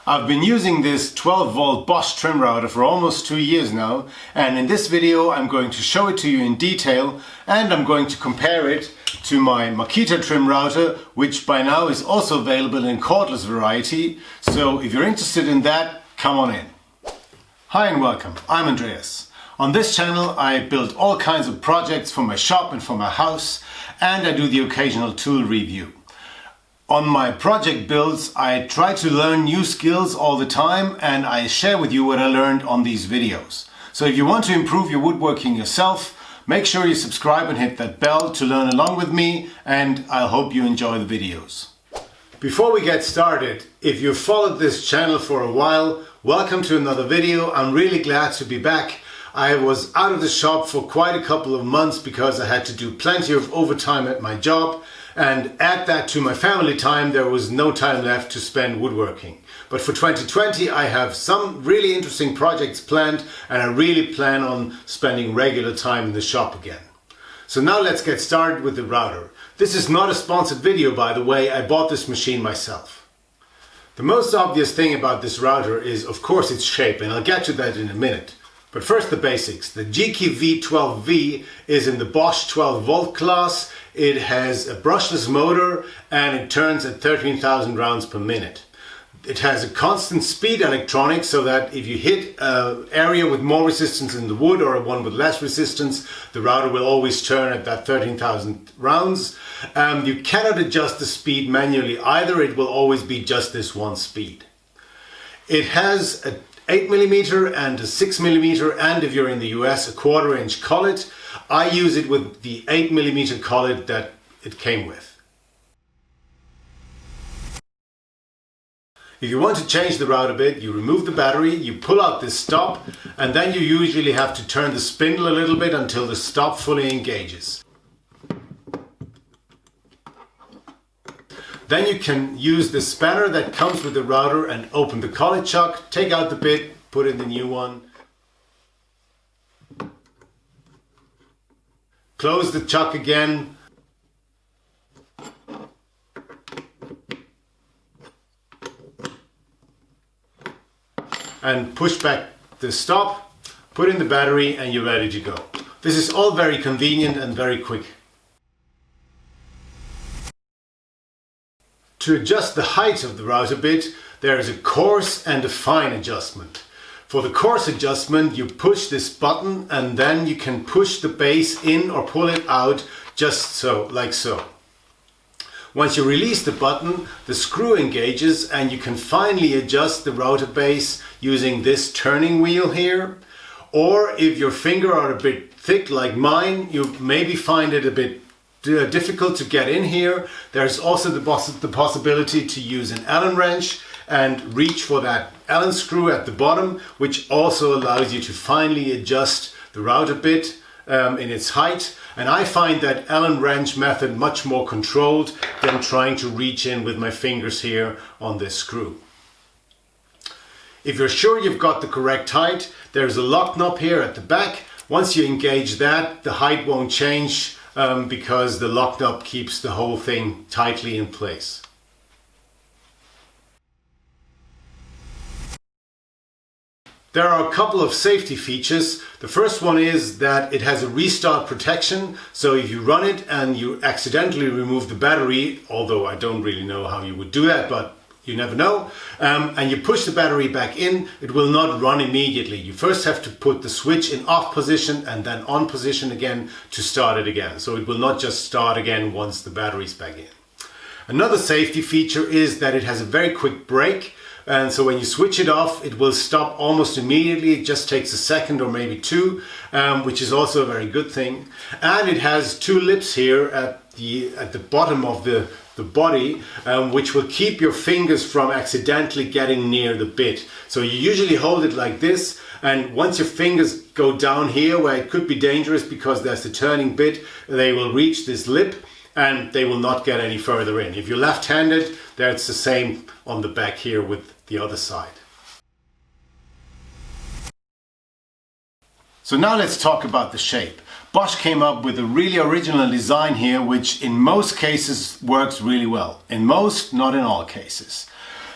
I've been using this 12-volt Bosch trim router for almost 2 years now, and in this video I'm going to show it to you in detail, and I'm going to compare it to my Makita trim router, which by now is also available in cordless variety. So if you're interested in that, come on in. Hi and welcome, I'm Andreas. On this channel I build all kinds of projects for my shop and for my house, and I do the occasional tool review. On my project builds, I try to learn new skills all the time, and I share with you what I learned on these videos. So if you want to improve your woodworking yourself, make sure you subscribe and hit that bell to learn along with me, and I hope you enjoy the videos. Before we get started, if you've followed this channel for a while, welcome to another video. I'm really glad to be back. I was out of the shop for quite a couple of months because I had to do plenty of overtime at my job, and add that to my family time, there was no time left to spend woodworking. But for 2020 I have some really interesting projects planned, and I really plan on spending regular time in the shop again. So now let's get started with the router. This is not a sponsored video, by the way. I bought this machine myself. The most obvious thing about this router is of course its shape, and I'll get to that in a minute. But first the basics. The GKF 12V is in the Bosch 12-volt class. It has a brushless motor and it turns at 13,000 rounds per minute. It has a constant speed electronic, so that if you hit an area with more resistance in the wood or one with less resistance, the router will always turn at that 13,000 rounds. You cannot adjust the speed manually either. It will always be just this one speed. It has a 8mm and a 6mm, and if you're in the US, a 1/4 inch collet. I use it with the 8mm collet that it came with. If you want to change the router bit, you remove the battery, you pull out this stop, and then you usually have to turn the spindle a little bit until the stop fully engages. Then you can use the spanner that comes with the router and open the collet chuck, take out the bit, put in the new one. Close the chuck again. And push back the stop, put in the battery, and you're ready to go. This is all very convenient and very quick. To adjust the height of the router bit, there is a coarse and a fine adjustment. For the coarse adjustment, you push this button and then you can push the base in or pull it out just so, like so. Once you release the button, the screw engages and you can finally adjust the router base using this turning wheel here. Or if your fingers are a bit thick like mine, you maybe find it a bit difficult to get in here. There's also the possibility to use an Allen wrench and reach for that Allen screw at the bottom, which also allows you to finally adjust the router bit in its height. And I find that Allen wrench method much more controlled than trying to reach in with my fingers here on this screw. If you're sure you've got the correct height, there's a lock knob here at the back. Once you engage that, the height won't change because the lock knob keeps the whole thing tightly in place. There are a couple of safety features. The first one is that it has a restart protection, so if you run it and you accidentally remove the battery, although I don't really know how you would do that, but you never know, and you push the battery back in, it will not run immediately. You first have to put the switch in off position and then on position again to start it again. So it will not just start again once the battery's back in. Another safety feature is that it has a very quick brake. And so when you switch it off, it will stop almost immediately. It just takes a second or maybe two, which is also a very good thing. And it has two lips here at the bottom of the body, which will keep your fingers from accidentally getting near the bit. So you usually hold it like this, and once your fingers go down here, where it could be dangerous because there's the turning bit, they will reach this lip and they will not get any further in. If you're left-handed, that's the same on the back here with the other side. So now let's talk about the shape. Bosch came up with a really original design here, which in most cases works really well. In most, not in all cases.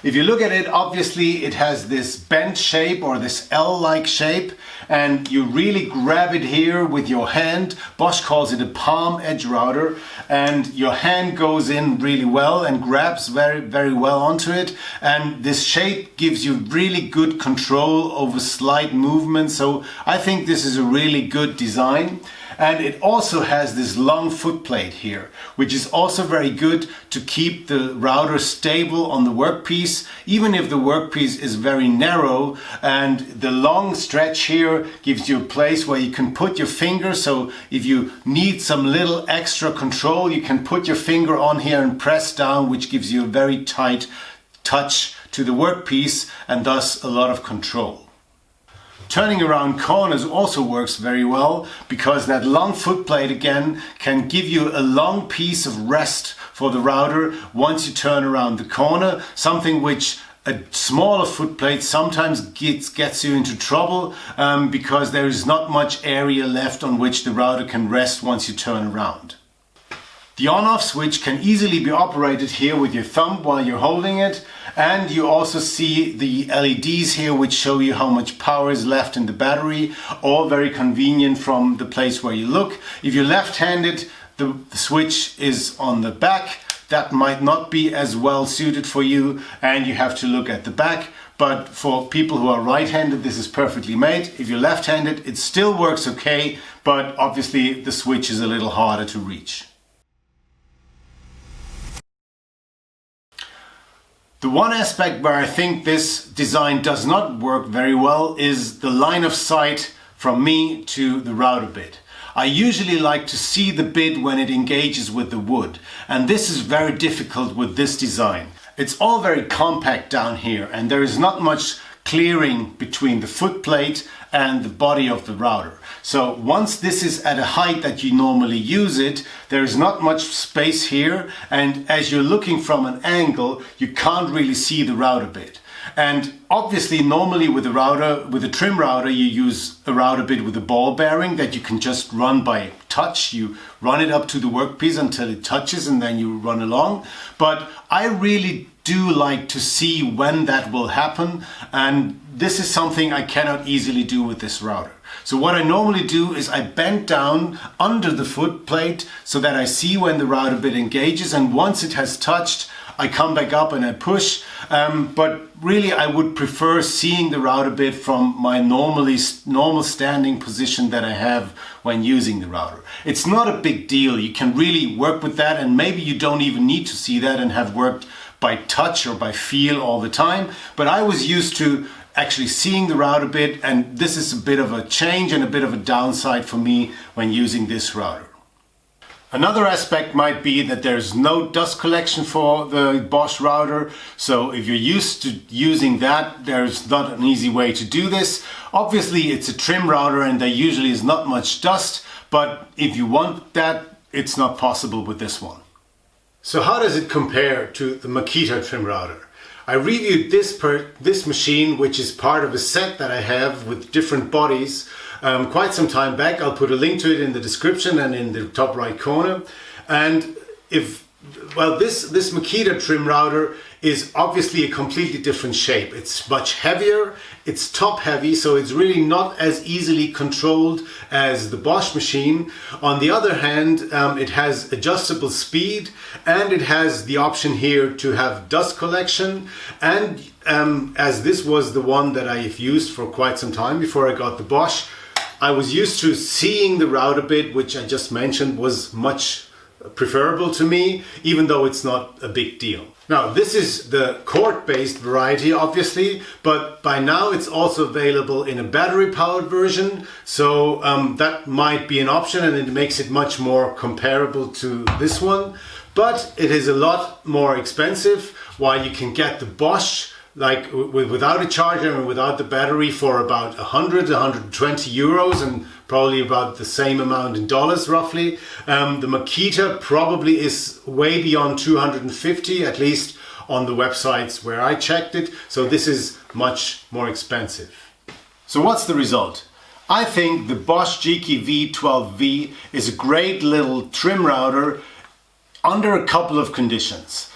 If you look at it, obviously it has this bent shape or this L-like shape, and you really grab it here with your hand. Bosch calls it a palm edge router, and your hand goes in really well and grabs very well onto it, and this shape gives you really good control over slight movement. So I think this is a really good design. And it also has this long foot plate here, which is also very good to keep the router stable on the workpiece, even if the workpiece is very narrow. And the long stretch here gives you a place where you can put your finger. So if you need some little extra control, you can put your finger on here and press down, which gives you a very tight touch to the workpiece and thus a lot of control. Turning around corners also works very well, because that long foot plate again can give you a long piece of rest for the router once you turn around the corner, something which a smaller foot plate sometimes gets you into trouble because there is not much area left on which the router can rest once you turn around. The on-off switch can easily be operated here with your thumb while you're holding it, and you also see the LEDs here which show you how much power is left in the battery, all very convenient from the place where you look. If you're left-handed, the switch is on the back. That might not be as well suited for you and you have to look at the back, but for people who are right-handed this is perfectly made. If you're left-handed it still works okay, but obviously the switch is a little harder to reach. The one aspect where I think this design does not work very well is the line of sight from me to the router bit. I usually like to see the bit when it engages with the wood, and this is very difficult with this design. It's all very compact down here and there is not much clearing between the foot plate and the body of the router. So once this is at a height that you normally use it, there is not much space here, and as you're looking from an angle you can't really see the router bit. And obviously normally with a trim router you use a router bit with a ball bearing that you can just run by touch. You run it up to the workpiece until it touches and then you run along. But I really do like to see when that will happen, and this is something I cannot easily do with this router. So what I normally do is I bend down under the foot plate so that I see when the router bit engages, and once it has touched I come back up and I push, but really I would prefer seeing the router bit from my normal standing position that I have when using the router. It's not a big deal, you can really work with that, and maybe you don't even need to see that and have worked by touch or by feel all the time, but I was used to actually seeing the router bit, and this is a bit of a change and a bit of a downside for me when using this router. Another aspect might be that there's no dust collection for the Bosch router, so if you're used to using that, there's not an easy way to do this. Obviously it's a trim router and there usually is not much dust, but if you want that, it's not possible with this one. So how does it compare to the Makita trim router? I reviewed this machine, which is part of a set that I have with different bodies, quite some time back. I'll put a link to it in the description and in the top right corner. And this Makita trim router is obviously a completely different shape. It's much heavier, it's top heavy, so it's really not as easily controlled as the Bosch machine. On the other hand, it has adjustable speed and it has the option here to have dust collection. And as this was the one that I've used for quite some time before I got the Bosch, I was used to seeing the router bit, which I just mentioned was much preferable to me, even though it's not a big deal. Now, this is the cord-based variety, obviously, but by now it's also available in a battery-powered version, so that might be an option, and it makes it much more comparable to this one. But it is a lot more expensive, while you can get the Bosch without a charger and without the battery for about 120 euros, and probably about the same amount in dollars roughly. The Makita probably is way beyond 250, at least on the websites where I checked it. So this is much more expensive. So what's the result? I think the Bosch GKF 12V is a great little trim router under a couple of conditions.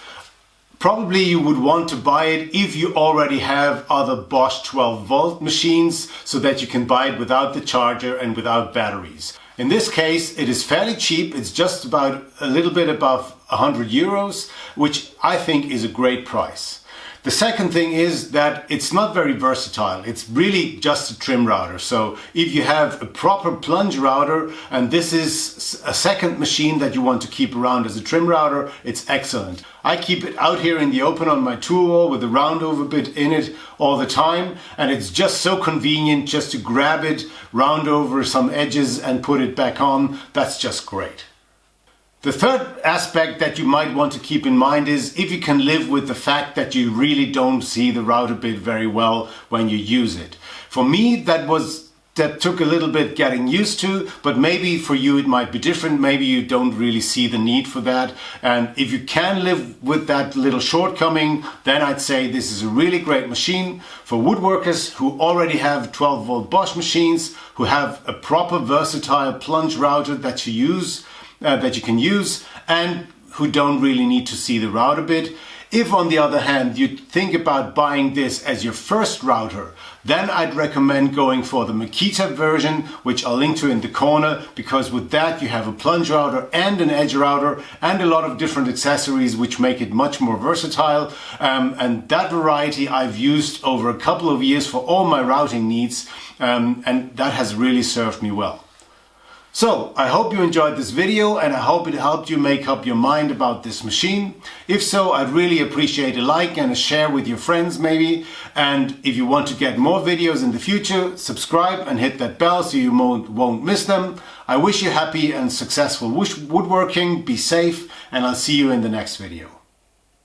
Probably you would want to buy it if you already have other Bosch 12V machines so that you can buy it without the charger and without batteries. In this case, it is fairly cheap. It's just about a little bit above 100 euros, which I think is a great price. The second thing is that it's not very versatile. It's really just a trim router. So if you have a proper plunge router and this is a second machine that you want to keep around as a trim router, it's excellent. I keep it out here in the open on my tool wall with a round over bit in it all the time, and it's just so convenient just to grab it, round over some edges and put it back on. That's just great. The third aspect that you might want to keep in mind is if you can live with the fact that you really don't see the router bit very well when you use it. For me, that took a little bit getting used to, but maybe for you it might be different. Maybe you don't really see the need for that. And if you can live with that little shortcoming, then I'd say this is a really great machine for woodworkers who already have 12V Bosch machines, who have a proper versatile plunge router that you can use and who don't really need to see the router bit. If on the other hand you think about buying this as your first router, then I'd recommend going for the Makita version, which I'll link to in the corner, because with that you have a plunge router and an edge router and a lot of different accessories which make it much more versatile. And that variety I've used over a couple of years for all my routing needs, and that has really served me well. So, I hope you enjoyed this video and I hope it helped you make up your mind about this machine. If so, I'd really appreciate a like and a share with your friends maybe. And if you want to get more videos in the future, subscribe and hit that bell so you won't miss them. I wish you happy and successful woodworking, be safe, and I'll see you in the next video.